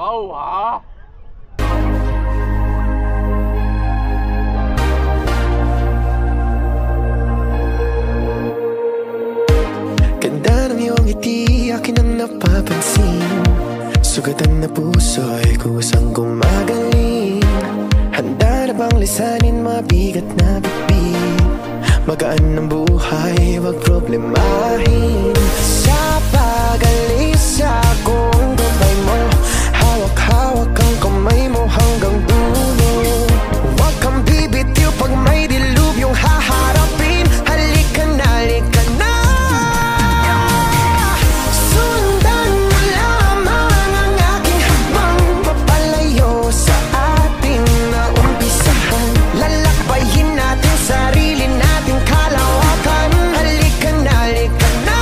Ikaw, ha? Ganda ng iyong ngiti, akin ang napapansin. Sugatan na puso'y kusang gumagaling. Handa na bang lisanin mabigat na bibig? Magaan ng buhay, wag problemahin. Sa pag-alis akong gabay mo, hawak-hawak ang kamay mo hanggang dulo. Huwag kang bibitiw pag may dilubyong haharapin. Halika na, halika na. Sundan mo lamang ang aking habang papalayo sa ating naumpisahan. Lalakbayin natin sarili nating kalawakan. Halika na, halika na.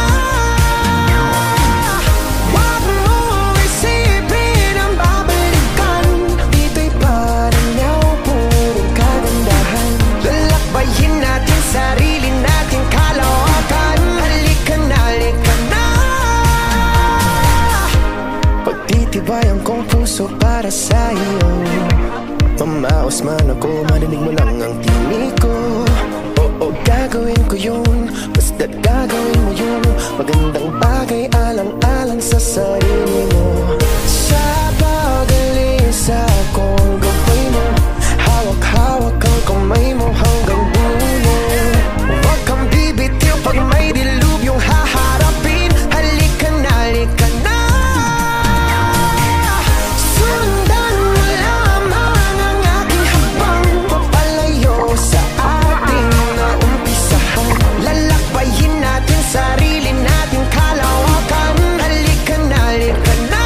Huwag mo isipin ang babalikan. Dito'y paranaw, purong kagandahan. Lalakbayin natin sarili nating kalawakan. Halika na, halika na. Pagtitibayan kong puso para sa iyo. Mamaos man ako, marinig mo lang ang tinig ko. Oo, gagawin ko yun, basta't gagawin mo yun. Magandang bagay alang-alang sa sarili mo. Sa pag-alis akong gabay mo, hawak-hawak ang kamay mo hanggang dulo. Huwag kang bibitiw pag may dilubyong haharapin. Halika na, halika na. Sundan mo lamang ang aking habang papalayo sa ating naumpisahan. Lalakbayin natin sarili nating kalawakan. Halika na, halika na.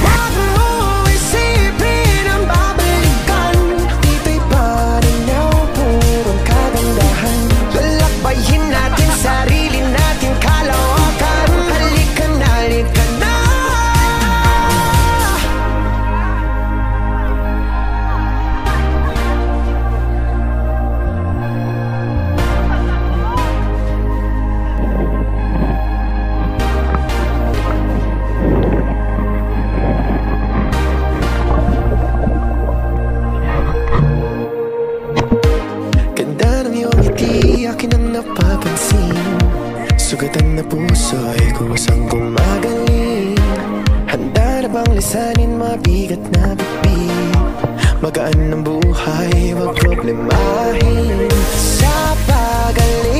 Huwag mo isipin ang babalikan. Dito'y paranaw, purong kagandahan. Lalakbayin natin sarili nating kalawakan. Halika na, halika na. Ganda ng iyong ngiti, akin ang napapansin. Sugatan na puso'y kusang gumagaling. Handa na bang lisanin mabigat na bibig? Magaan ng buhay, wag problemahin. Sa pag-alis